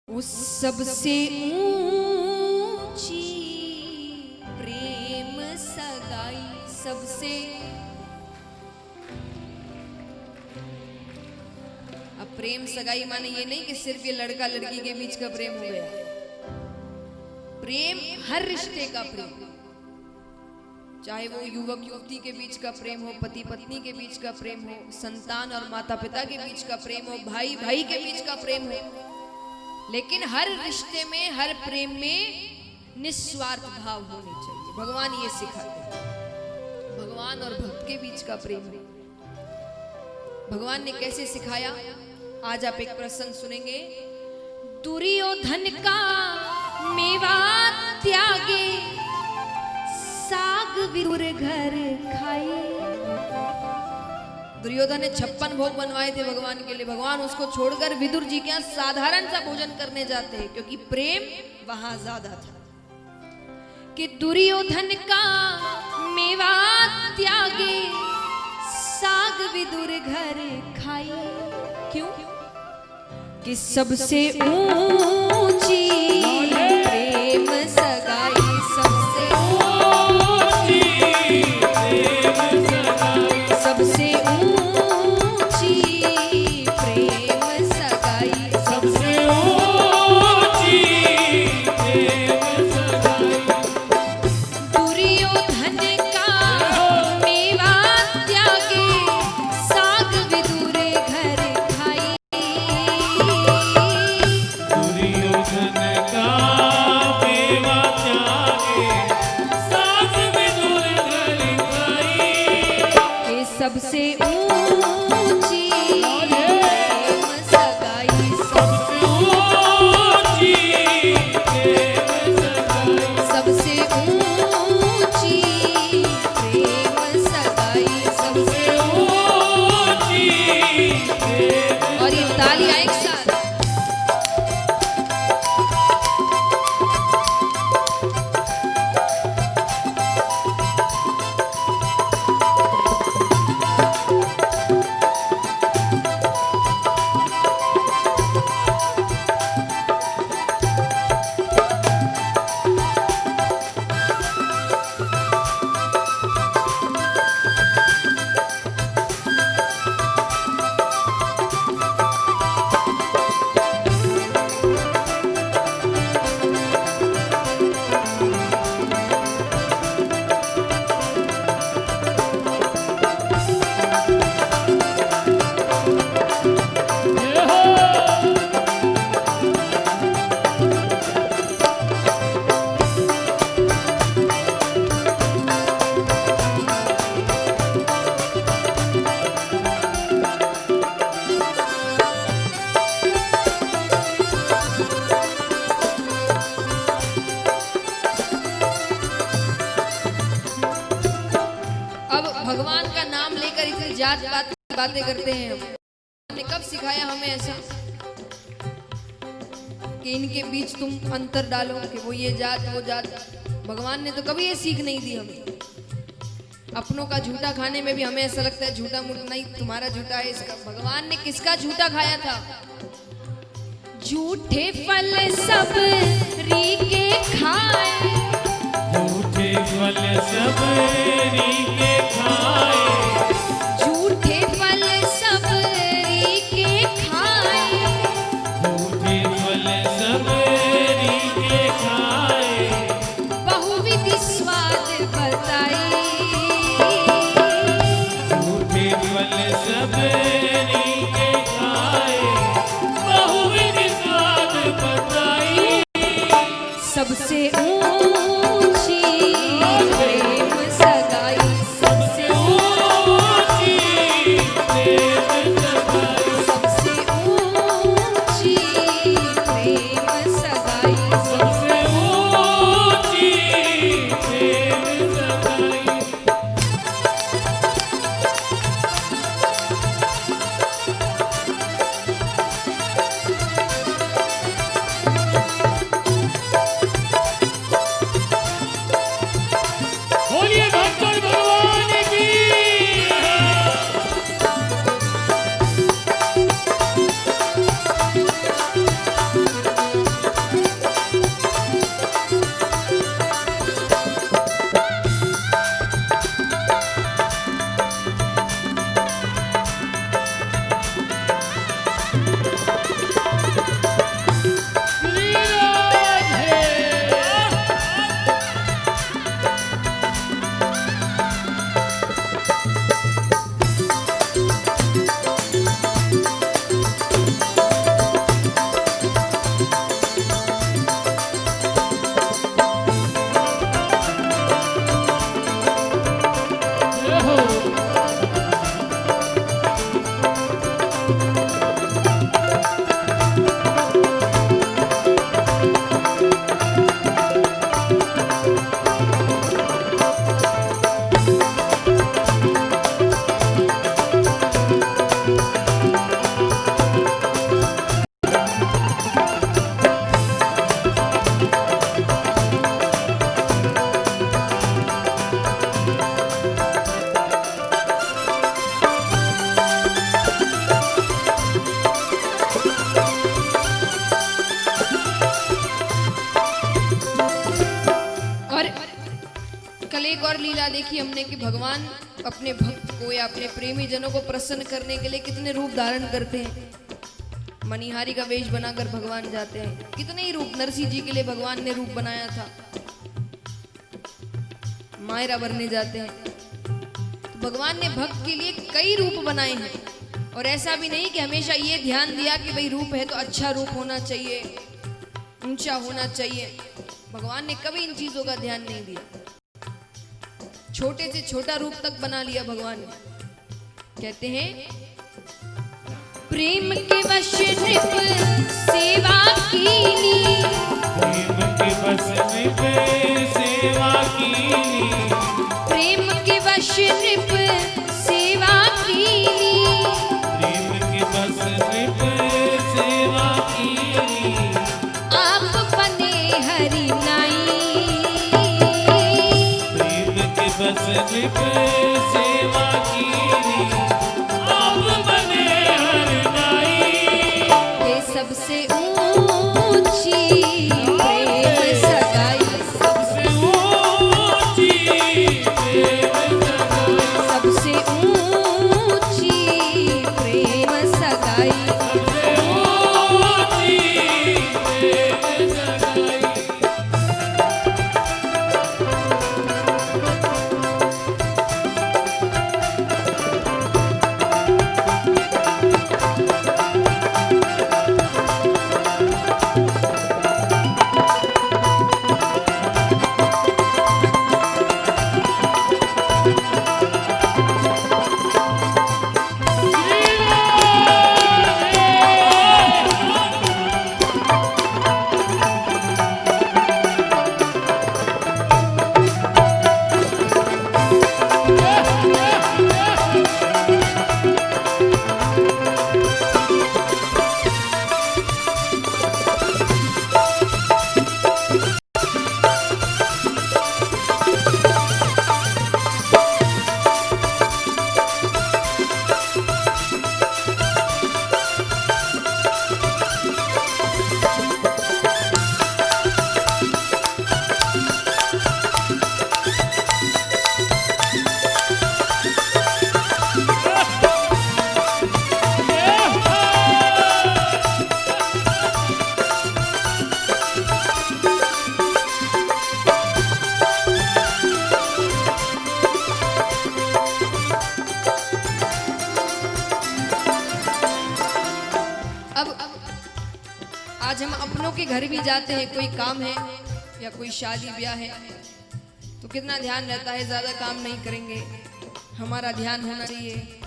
उस सबसे ऊंची प्रेम सगाई सबसे। अब प्रेम सगाई माने ये नहीं कि सिर्फ ये लड़का लड़की के बीच का प्रेम हो गया। प्रेम हर रिश्ते का प्रेम, चाहे वो युवक युवती के बीच का प्रेम हो, पति पत्नी के बीच का प्रेम हो, संतान और माता पिता के बीच का प्रेम हो, भाई भाई के बीच का प्रेम हो, लेकिन हर रिश्ते में, हर प्रेम में निस्वार्थ भाव होनी चाहिए। भगवान ये सिखाते हैं। भगवान और भक्त के बीच का प्रेम है। भगवान ने कैसे सिखाया, आज आप एक प्रसंग सुनेंगे। दुर्योधन का मेवा त्यागे, साग विदुर घर खाए। दुर्योधन ने 56 भोग बनवाए थे भगवान के लिए। भगवान उसको छोड़कर विदुर जी के यहाँ साधारण सा भोजन करने जाते हैं, क्योंकि प्रेम वहां ज्यादा था। कि दुर्योधन का मेवा त्यागे, साग विदुर घर खाए। क्यों? कि सबसे ऊंची प्रेम सगाई, सबसे ऊंची प्रेम सगाई, सबसे ऊंची प्रेम सगाई, सबसे ऊंची प्रेम सगाई। दुर्योधन का मेवा त्यागे, साग विदुर घर खाई। दुर्योधन का मेवा त्यागे, साग विदुर घर खाई। के सबसे ऊंची प्रेम सगाई, सबसे ऊंची प्रेम सगाई, सबसे ऊंची प्रेम सगाई, सबसे ऊंची प्रेम। और ये तालियां एक साथ। भगवान का नाम लेकर इतनी जात पात की बातें करते हैं हम। हमने कब सिखाया हमें ऐसा कि इनके बीच तुम अंतर डालो, कि वो ये जात वो जात। भगवान ने तो कभी ये सीख नहीं दी हमें। अपनों का झूठा खाने में भी हमें ऐसा लगता है झूठा मुठ नहीं, तुम्हारा झूठा है इसका। भगवान ने किसका झूठा खाया था? झूठे फल सब रीके खाए, झूठे फल सब रीके खाए, झूठे फल सब रीके खाए, झूठे फल सब रीके खाए, बहुविधि स्वाद बताई। झूठे फल सब रीके खाए, बहुविधि स्वाद बताई। सबसे ऊंची प्रेम सगाई, सबसे ऊंची प्रेम सगाई, सबसे ऊंची प्रेम सगाई, सबसे ऊंची प्रेम सगाई। और लीला देखी हमने कि भगवान अपने भक्त को या अपने प्रेमी जनों को प्रसन्न करने के लिए कितने रूप धारण करते हैं। मणिहारी का वेश बनाकर भगवान जाते हैं। कितने ही रूप नरसिंह जी के लिए भगवान ने रूप बनाया था। मायरा भरने जाते हैं तो भगवान ने भक्त के लिए कई रूप बनाए हैं। और ऐसा भी नहीं कि हमेशा ये ध्यान दिया कि भाई रूप है तो अच्छा रूप होना चाहिए, ऊंचा होना चाहिए। भगवान ने कभी इन चीजों का ध्यान नहीं दिया। छोटे से छोटा रूप तक बना लिया भगवान ने। कहते हैं प्रेम के वश नृप सेवा कीनी, प्रेम के वश नृप सेवा कीनी, प्रेम के वश नृप सेवा कीनी, प्रेम के वश नृप सेवा कीनी, आप बने हरि नाई, प्रेम के वश नृप सेवा कीनी, आप बने हरि नाई। ये सबसे ऊंची प्रेम सगाई, सबसे ऊंची प्रेम सगाई, सबसे ऊंची प्रेम सगाई। सबसे ऊंची प्रेम सगाई। आज हम अपनों के घर भी जाते हैं, कोई काम है या कोई शादी ब्याह है तो कितना ध्यान रहता है, ज्यादा काम नहीं करेंगे, हमारा ध्यान होना चाहिए,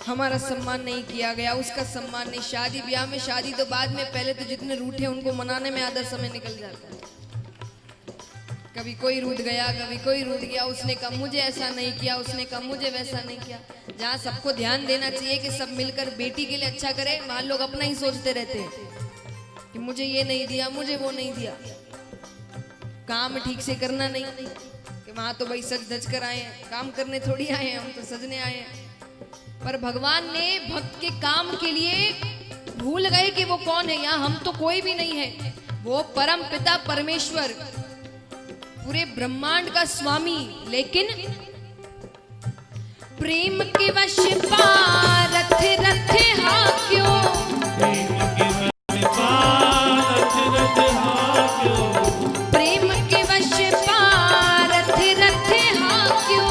हमारा सम्मान नहीं किया गया, उसका सम्मान नहीं। शादी ब्याह में, शादी तो बाद में, पहले तो जितने रूठे उनको मनाने में आधा समय निकल जाता है। कभी कोई रूठ गया, कभी कोई रूठ गया, उसने कहा मुझे ऐसा नहीं किया, उसने कहा मुझे वैसा नहीं किया। जहाँ सबको ध्यान देना चाहिए कि सब मिलकर बेटी के लिए अच्छा करे, वहां लोग अपना ही सोचते रहते हैं कि मुझे ये नहीं दिया, मुझे वो नहीं दिया। काम ठीक से करना नहीं कि वहां तो भाई सज धज कर आए हैं, काम करने थोड़ी आए हैं, हम तो सजने आए हैं। पर भगवान ने भक्त के काम के लिए भूल गए कि वो कौन है। यहाँ हम तो कोई भी नहीं है, वो परम पिता परमेश्वर, पूरे ब्रह्मांड का स्वामी। लेकिन प्रेम के वश पारथ रथ हाक्यो, प्रेम के वश पारथ रथ हाक्यो, प्रेम के वश पारथ रथ हाक्यो,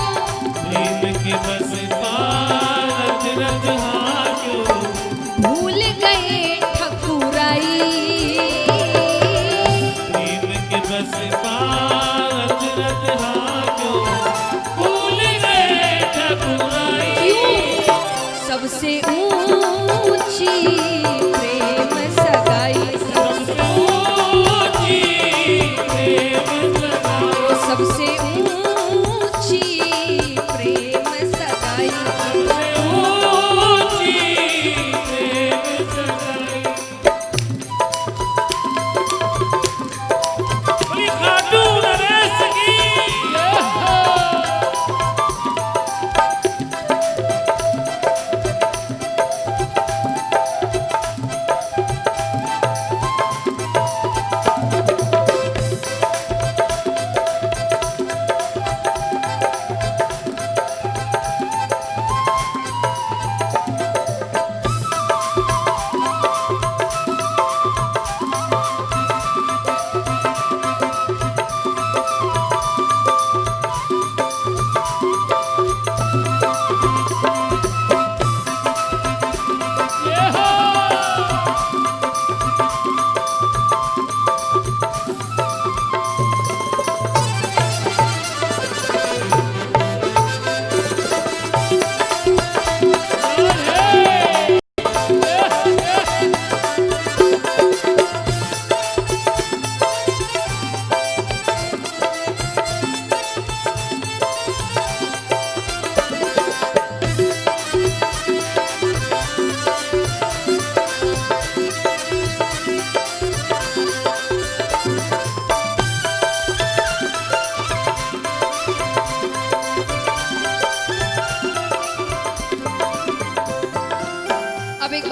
प्रेम के वश पारथ रथ हाक्यो, भूल गए ठकुराई, प्रेम के वश पारथ रथ हाक्यो, भूल गए ठकुराई। क्यों? सबसे ऊंची प्रेम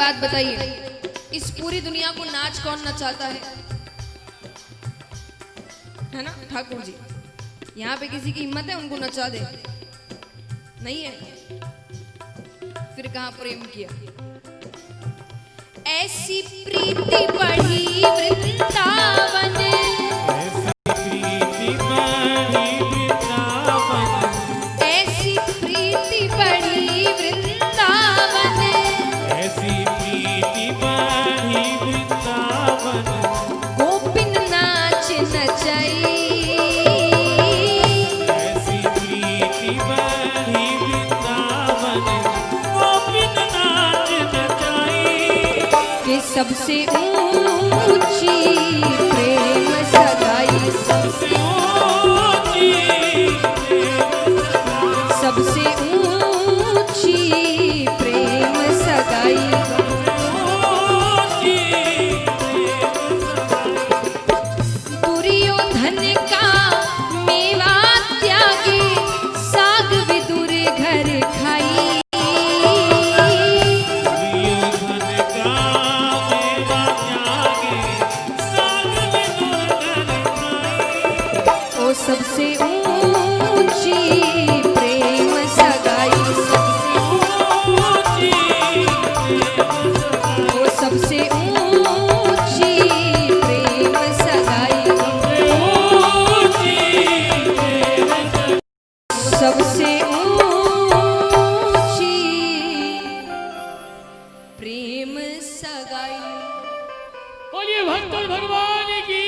बात बताइए, इस पूरी दुनिया को नाच कौन नचाता है ना ठाकुर जी? यहाँ पे किसी की हिम्मत है उनको नचा दे? नहीं है। फिर कहाँ प्रेम किया? ऐसी प्रीति बढ़ी वृंदावन, ऐसी प्रीति बढ़ी वृंदावन, ऐसी प्रीति बढ़ी वृंदावन, ऐसी प्रीति बढ़ी वृंदावन, गोपिन नाच नचाई, ऐसी प्रीति बढ़ी वृंदावन, गोपिन नाच नचाई, कि सबसे ऊंची प्रेम सगाई, सबसे ऊंची सबसे ऊंची प्रेम सगाई, दुर्योधन का मेवा त्यागी, साग विदुर घर खाई, दुर्योधन का मेवा त्यागी, साग विदुर घर खाई, ओ सबसे ऊंची प्रेम सगाई, सबसे ऊंची ओ सबसे ऊंची प्रेम सगाई, सबसे ऊंची प्रेम सगाई। बोलिए भक्तों भगवान की।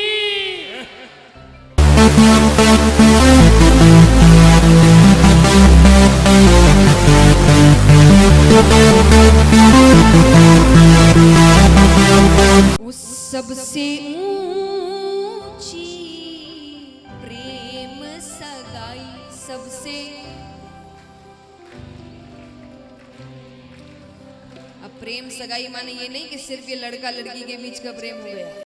उस सबसे ऊंची प्रेम सगाई, सबसे। अब प्रेम सगाई माने ये नहीं कि सिर्फ ये लड़का लड़की के बीच का प्रेम हो गया।